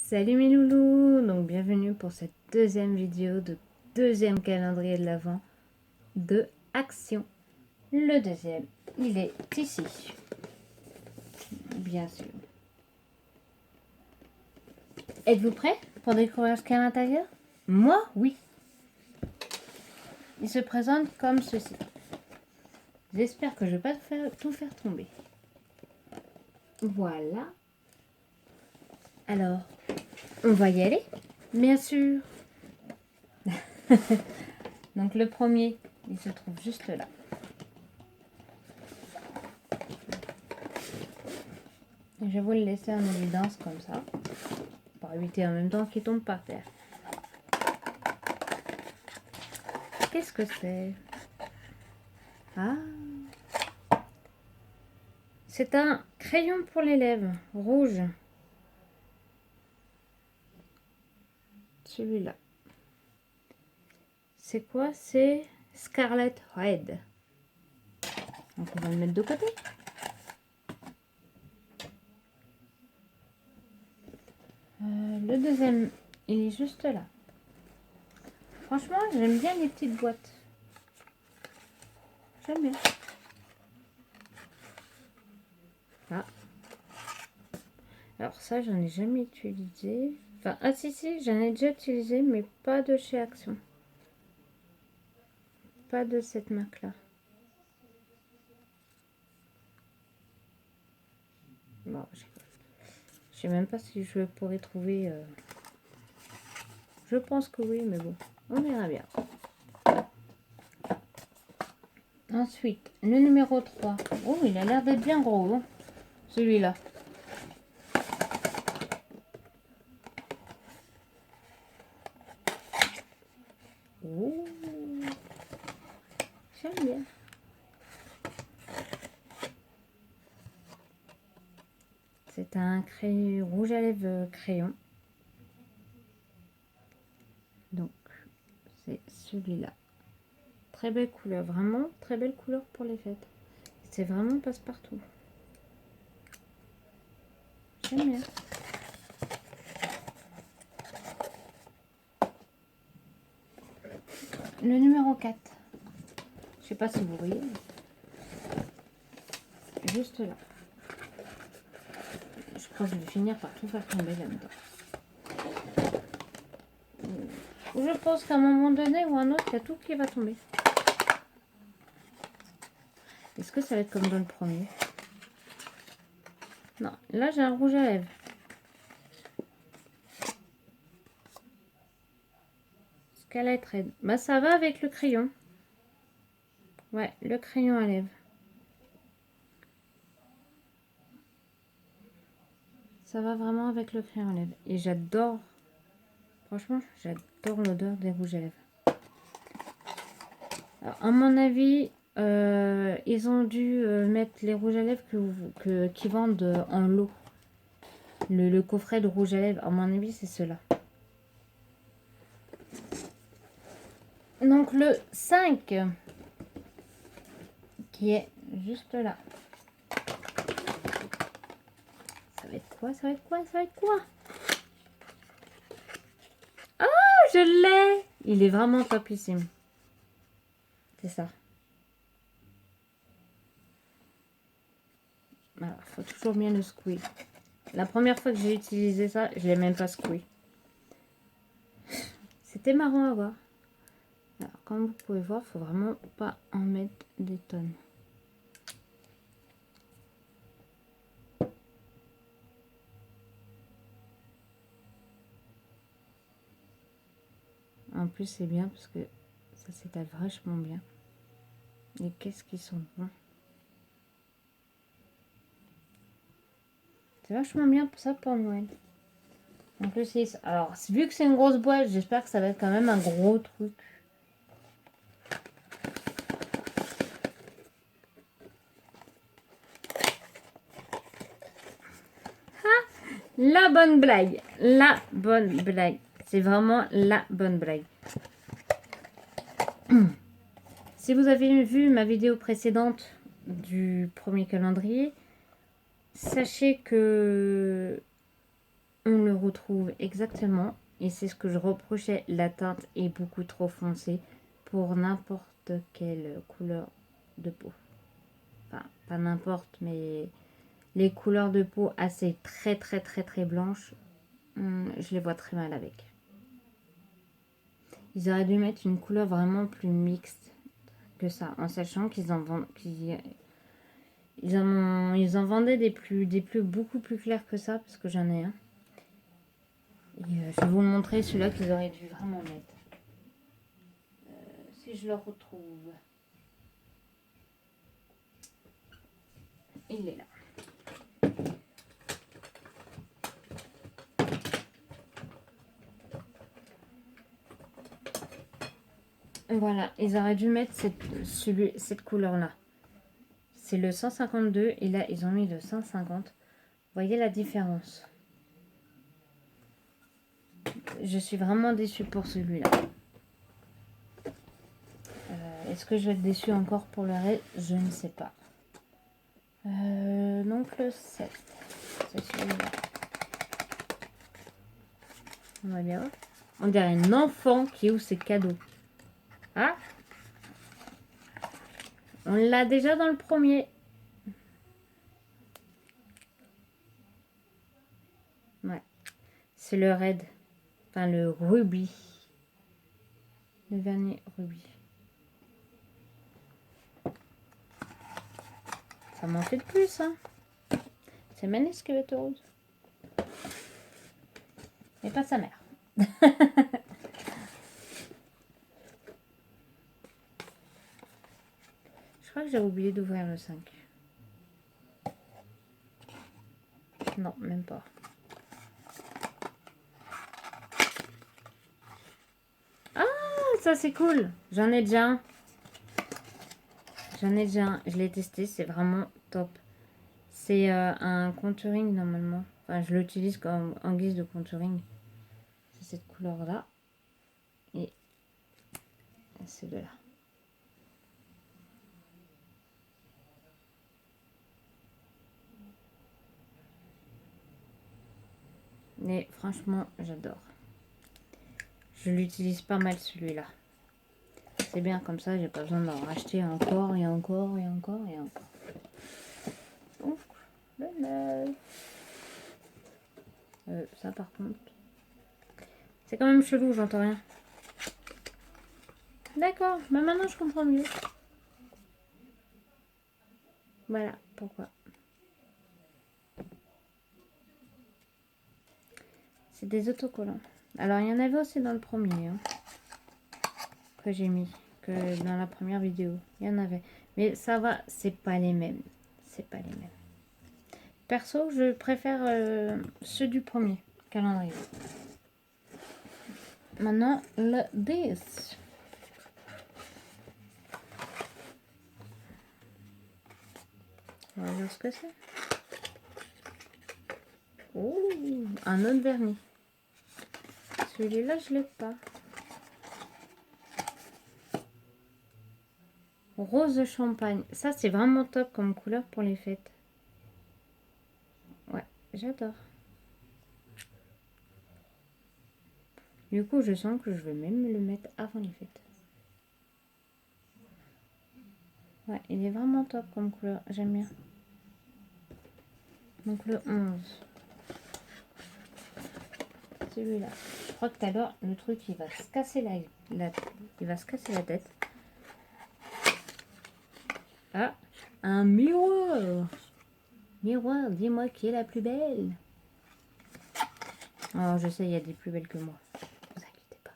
Salut mes loulous, donc bienvenue pour cette deuxième vidéo de deuxième calendrier de l'Avent de Action. Le deuxième, il est ici, bien sûr. Êtes-vous prêts pour découvrir ce qu'il y a à l'intérieur? Moi, oui. Il se présente comme ceci. J'espère que je ne vais pas tout faire tomber. Voilà. Alors, on va y aller, bien sûr. Donc le premier, il se trouve juste là. Je vais vous le laisser en évidence comme ça, pour éviter en même temps qu'il tombe par terre. Qu'est-ce que c'est? Ah, c'est un crayon pour les lèvres, rouge. Celui-là. C'est quoi? C'est Scarlet Red. Donc on va le mettre de côté. Le deuxième, il est juste là. Franchement, j'aime bien les petites boîtes. J'aime bien. Ah. Alors ça, j'en ai jamais utilisé. Enfin, ah si, j'en ai déjà utilisé, mais pas de chez Action. Pas de cette marque-là. Bon, je sais même pas si je pourrais trouver... Je pense que oui, mais bon, on verra bien. Ensuite, le numéro 3. Oh, il a l'air d'être bien gros, hein, celui-là. Oh, j'aime bien. C'est un crayon rouge à lèvres crayon. Donc, c'est celui-là. Très belle couleur, vraiment très belle couleur pour les fêtes. C'est vraiment passe-partout. J'aime bien. Le numéro 4. Je sais pas si vous voyez. Juste là. Je crois que je vais finir par tout faire tomber là-dedans. Je pense qu'à un moment donné ou un autre, il y a tout qui va tomber. Est-ce que ça va être comme dans le premier? Non, là j'ai un rouge à lèvres. Scarlet Red. Bah ça va avec le crayon. Ouais, le crayon à lèvres. Ça va vraiment avec le crayon à lèvres. Et j'adore. Franchement, j'adore l'odeur des rouges à lèvres. Alors, à mon avis, ils ont dû mettre les rouges à lèvres qui vendent en lot. Le coffret de rouge à lèvres, à mon avis, c'est cela. Donc le 5, qui est juste là. Ça va être quoi? Ça va être quoi? Ça va être quoi? Oh, je l'ai! Il est vraiment topissime. C'est ça. Alors, faut toujours bien le secouer. La première fois que j'ai utilisé ça, je l'ai même pas secoué. C'était marrant à voir. Alors, comme vous pouvez voir, faut vraiment pas en mettre des tonnes. En plus, c'est bien parce que ça s'étale vachement bien. Et qu'est-ce qu'ils sont bons. C'est vachement bien pour ça pour Noël. En plus, alors, vu que c'est une grosse boîte, j'espère que ça va être quand même un gros truc. La bonne blague. La bonne blague. C'est vraiment la bonne blague. Si vous avez vu ma vidéo précédente du premier calendrier, sachez que on le retrouve exactement. Et c'est ce que je reprochais, la teinte est beaucoup trop foncée pour n'importe quelle couleur de peau. Enfin, pas n'importe, mais les couleurs de peau assez très blanches, je les vois très mal avec. Ils auraient dû mettre une couleur vraiment plus mixte que ça, en sachant qu'ils en vendent, ils en vendaient des plus beaucoup plus clairs que ça, parce que j'en ai un. Et je vais vous montrer celui-là qu'ils auraient dû vraiment mettre. Si je le retrouve. Il est là. Voilà, ils auraient dû mettre cette couleur-là. C'est le 152 et là, ils ont mis le 150. Vous voyez la différence? Je suis vraiment déçue pour celui-là. Est-ce que je vais être déçue encore pour le reste? Je ne sais pas. Donc le 7. C'est celui-là. On va bien voir. On dirait un enfant qui ouvre ses cadeaux. Ah! On l'a déjà dans le premier. Ouais. C'est le red. Enfin, le rubis. Le vernis rubis. Ça m'en fait de plus, hein. C'est Manesquelette rose. Mais pas sa mère. Je crois que j'ai oublié d'ouvrir le 5. Non, même pas. Ah, ça c'est cool. J'en ai déjà un. J'en ai déjà un. Je l'ai testé, c'est vraiment top. C'est un contouring normalement. Enfin, je l'utilise comme en guise de contouring. C'est cette couleur-là. Et c'est de là. Mais franchement, j'adore. Je l'utilise pas mal celui-là. C'est bien comme ça, j'ai pas besoin d'en racheter encore et encore et encore et encore. Donc, le 9. Ça par contre. C'est quand même chelou, j'entends rien. D'accord, mais maintenant je comprends mieux. Voilà, pourquoi. C'est des autocollants. Alors, il y en avait aussi dans le premier, hein, que j'ai mis, que dans la première vidéo. Il y en avait. Mais ça va, c'est pas les mêmes. C'est pas les mêmes. Perso, je préfère ceux du premier calendrier. Maintenant, le 10. On va voir ce que c'est. Oh, un autre vernis. Celui-là, je l'ai pas. Rose champagne. Ça, c'est vraiment top comme couleur pour les fêtes. Ouais, j'adore. Du coup, je sens que je vais même le mettre avant les fêtes. Ouais, il est vraiment top comme couleur. J'aime bien. Donc le 11. Celui-là. Je crois que tout à l'heure, le truc, il va se casser il va se casser la tête. Ah, un miroir. Miroir, dis-moi qui est la plus belle. Oh, je sais, il y a des plus belles que moi. Ne vous inquiétez pas.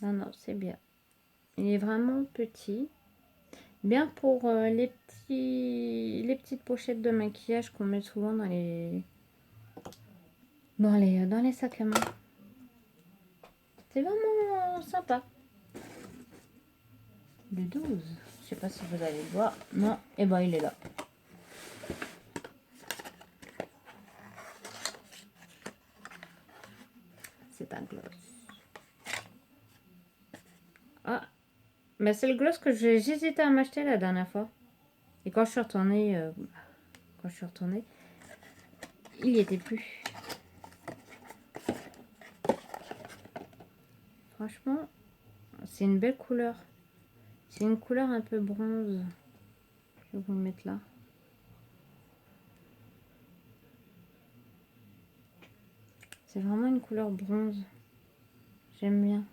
Non, non, c'est bien. Il est vraiment petit. Bien pour les petites pochettes de maquillage qu'on met souvent dans les sacs à main. C'est vraiment sympa. Le 12. Je sais pas si vous allez le voir. Non, et ben il est là. C'est un gloss. Ah, mais c'est le gloss que j'hésitais à m'acheter la dernière fois. Et quand je suis retournée, il n'y était plus. Franchement, c'est une belle couleur. C'est une couleur un peu bronze. Je vais vous le mettre là. C'est vraiment une couleur bronze. J'aime bien.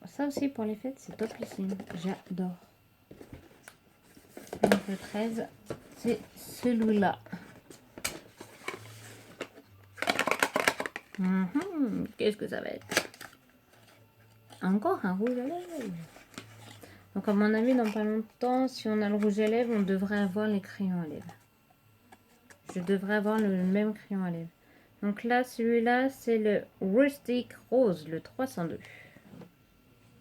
Ça aussi pour les fêtes, c'est topissime. J'adore. Donc le 13, c'est celui-là. Qu'est-ce que ça va être? Encore un rouge à lèvres. Donc à mon avis, dans pas longtemps, si on a le rouge à lèvres, on devrait avoir les crayons à lèvres. Je devrais avoir le même crayon à lèvres. Donc là, celui-là, c'est le Rustic Rose, le 302.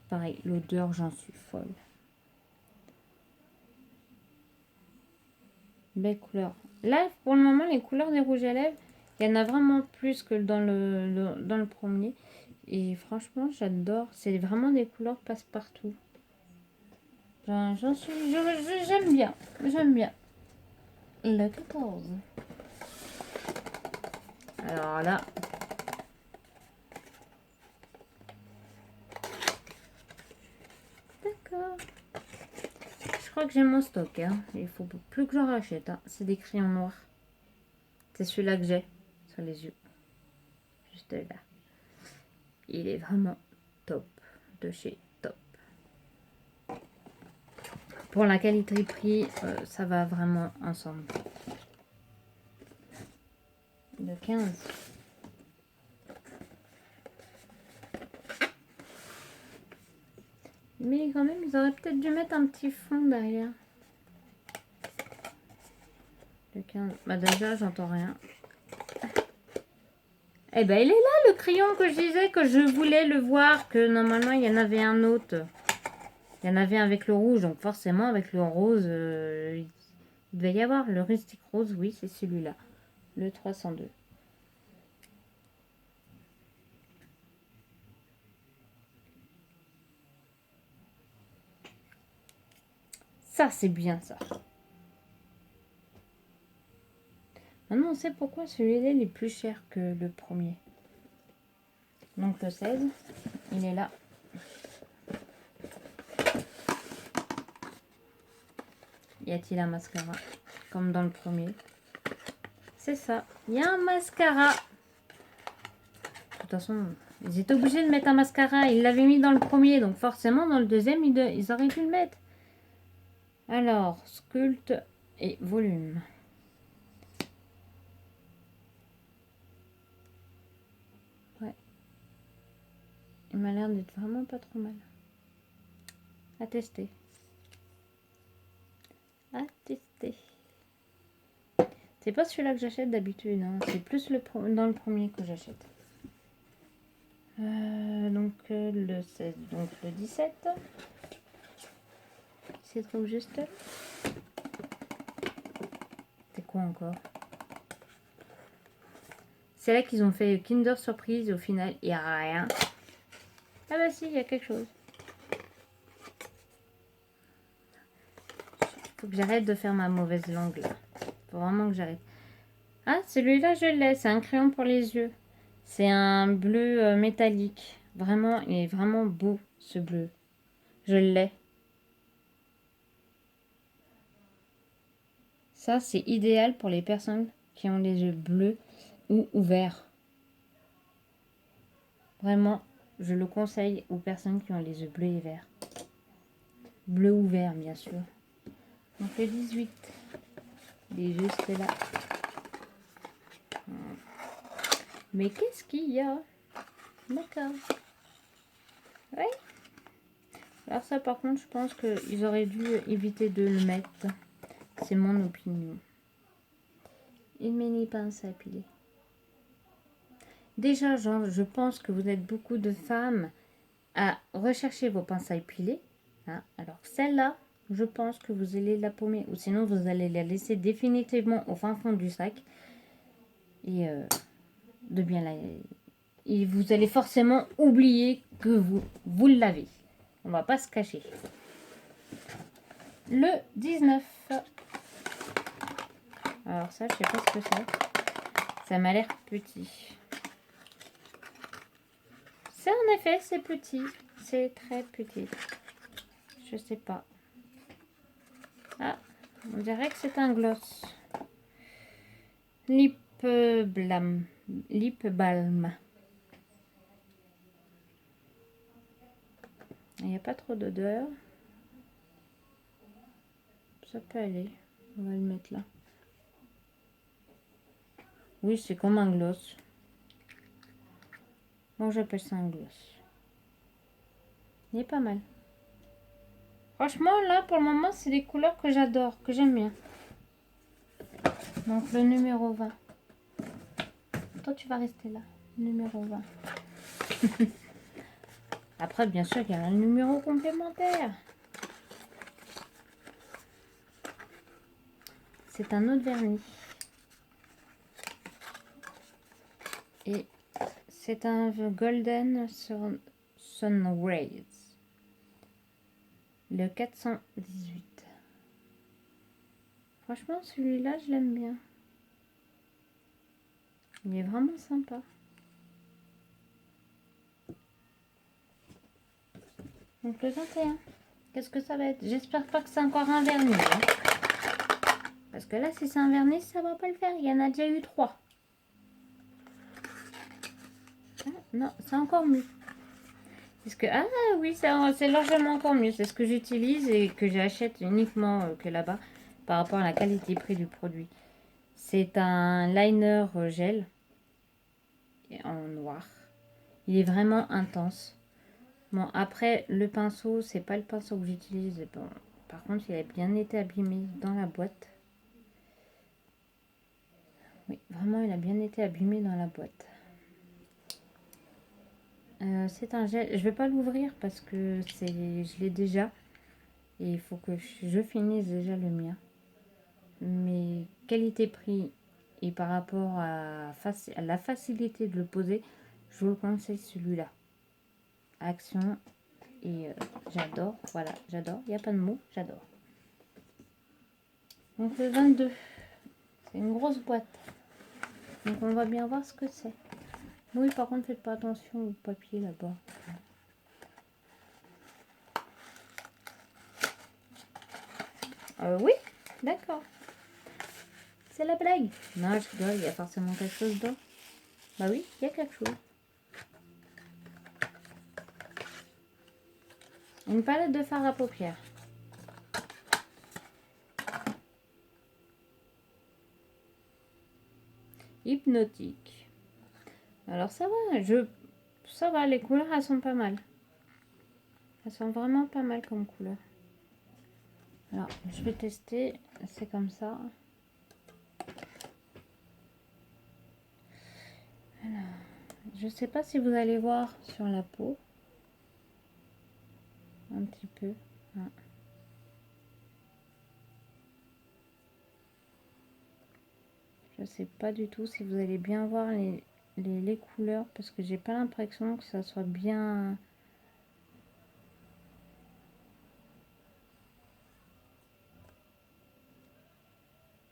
Pareil, l'odeur, j'en suis folle. Belle couleur. Là, pour le moment, les couleurs des rouges à lèvres, il y en a vraiment plus que dans le premier. Et franchement, j'adore. C'est vraiment des couleurs passe-partout. J'aime bien. J'aime bien. Le 14. Alors là. D'accord. Je crois que j'ai mon stock. Hein. Il faut plus que j'en rachète. Hein. C'est des crayons noirs. C'est celui-là que j'ai sur les yeux. Juste là. Il est vraiment top. De chez Top. Pour la qualité-prix, ça va vraiment ensemble. Le 15. Mais quand même, ils auraient peut-être dû mettre un petit fond derrière. Le 15. Bah déjà, j'entends rien. Eh ben, il est là, le crayon que je disais que je voulais le voir, que normalement, il y en avait un autre. Il y en avait un avec le rouge, donc forcément, avec le rose, il devait y avoir. Le Rustic Rose, oui, c'est celui-là. Le 302. Ça, c'est bien, ça. Maintenant, on sait pourquoi celui-là, il est plus cher que le premier. Donc, le 16, il est là. Y a-t-il un mascara? Comme dans le premier. C'est ça. Il y a un mascara. De toute façon, ils étaient obligés de mettre un mascara. Ils l'avaient mis dans le premier. Donc forcément, dans le deuxième, ils auraient dû le mettre. Alors, sculpte et volume. Ouais. Il m'a l'air d'être vraiment pas trop mal. À tester. À tester. C'est pas celui-là que j'achète d'habitude. Hein. C'est plus dans le premier que j'achète. Donc le 16, donc le 17. C'est trop juste. C'est quoi encore? C'est là qu'ils ont fait Kinder Surprise et au final il n'y a rien. Ah bah si, il y a quelque chose. Faut que j'arrête de faire ma mauvaise langue là. Faut vraiment que j'arrête. Ah, celui-là je l'ai, c'est un crayon pour les yeux. C'est un bleu métallique. Vraiment, il est vraiment beau ce bleu. Je l'ai. Ça, c'est idéal pour les personnes qui ont les yeux bleus ou ouverts. Vraiment, je le conseille aux personnes qui ont les yeux bleus et verts. Bleu ou vert, bien sûr. Donc le 18. Il est juste là. Mais qu'est-ce qu'il y a? D'accord. Oui. Alors ça, par contre, je pense qu'ils auraient dû éviter de le mettre. C'est mon opinion. Une mini pince à épiler. Déjà, genre, je pense que vous êtes beaucoup de femmes à rechercher vos pinces à épiler. Hein. Alors celle-là, je pense que vous allez la paumer. Ou sinon, vous allez la laisser définitivement au fin fond du sac. Et de bien la... Et vous allez forcément oublier que vous l'avez. On va pas se cacher. Le 19. Alors ça, je sais pas ce que c'est. Ça m'a l'air petit. C'est en effet, c'est petit. C'est très petit. Je sais pas. Ah, on dirait que c'est un gloss. Lip Balm. Lip Balm. Il n'y a pas trop d'odeur. Ça peut aller. On va le mettre là. Oui, c'est comme un gloss. Moi, j'appelle ça un gloss. Il est pas mal. Franchement, là, pour le moment, c'est des couleurs que j'adore, que j'aime bien. Donc, le numéro 20. Toi, tu vas rester là. Numéro 20. Après, bien sûr, il y a un numéro complémentaire. C'est un autre vernis. Et c'est un Golden Sun Rays. Le 418. Franchement, celui-là, je l'aime bien. Il est vraiment sympa. Donc le 21. Qu'est-ce que ça va être? J'espère pas que c'est encore un vernis. Hein. Parce que là, si c'est un vernis, ça va pas le faire. Il y en a déjà eu 3. Ah, non, c'est encore mieux. Parce que, ah oui, c'est largement encore mieux. C'est ce que j'utilise et que j'achète uniquement que là-bas par rapport à la qualité-prix du produit. C'est un liner gel en noir. Il est vraiment intense. Bon, après, le pinceau, c'est pas le pinceau que j'utilise. Bon, par contre, il a bien été abîmé dans la boîte. Oui, vraiment, il a bien été abîmé dans la boîte. C'est un gel. Je vais pas l'ouvrir parce que je l'ai déjà. Et il faut que je finisse déjà le mien. Mais qualité-prix et par rapport à la facilité de le poser, je vous le conseille celui-là. Action. Et j'adore. Voilà, j'adore. Il n'y a pas de mots, j'adore. Donc le 22. C'est une grosse boîte. Donc on va bien voir ce que c'est. Oui, par contre, faites pas attention au papier là-bas. Oui, d'accord. C'est la blague. Non, je rigole, il y a forcément quelque chose dedans. Bah oui, il y a quelque chose. Une palette de fard à paupières. Hypnotique. Alors ça va, ça va, les couleurs, elles sont pas mal. Elles sont vraiment pas mal comme couleurs. Alors, je vais tester. C'est comme ça. Alors, je sais pas si vous allez voir sur la peau. Un petit peu. Ah. Je sais pas du tout si vous allez bien voir les couleurs parce que j'ai pas l'impression que ça soit bien.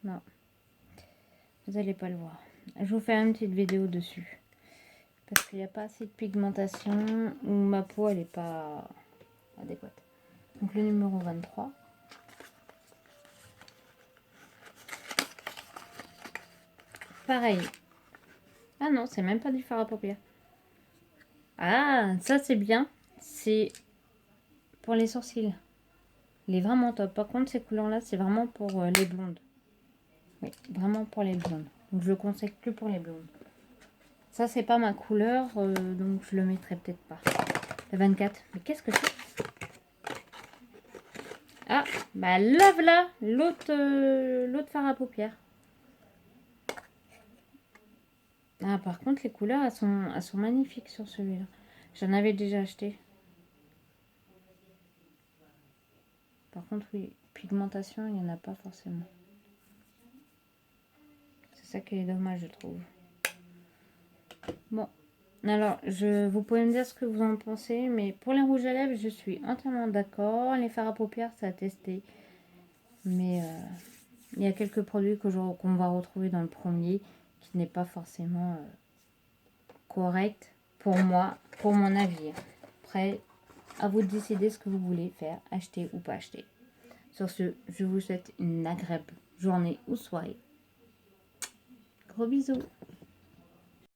Non, vous allez pas le voir. Je vous fais une petite vidéo dessus parce qu'il n'y a pas assez de pigmentation ou ma peau elle est pas adéquate. Donc le numéro 23. Pareil. Ah non, c'est même pas du fard à paupières. Ah, ça c'est bien. C'est pour les sourcils. Il est vraiment top. Par contre, ces couleurs-là, c'est vraiment pour les blondes. Oui, vraiment pour les blondes. Donc je le conseille que pour les blondes. Ça, c'est pas ma couleur, donc je le mettrai peut-être pas. Le 24. Mais qu'est-ce que c'est? Ah, bah là, l'autre fard à paupières. Ah, par contre, les couleurs, elles sont magnifiques sur celui-là. J'en avais déjà acheté. Par contre, oui, pigmentation, il n'y en a pas forcément. C'est ça qui est dommage, je trouve. Bon, alors, vous pouvez me dire ce que vous en pensez, mais pour les rouges à lèvres, je suis entièrement d'accord. Les fards à paupières, ça a testé. Mais il y a quelques produits qu'on va retrouver dans le premier qui n'est pas forcément correct pour moi, pour mon avis. Après, à vous de décider ce que vous voulez faire, acheter ou pas acheter. Sur ce, je vous souhaite une agréable journée ou soirée. Gros bisous.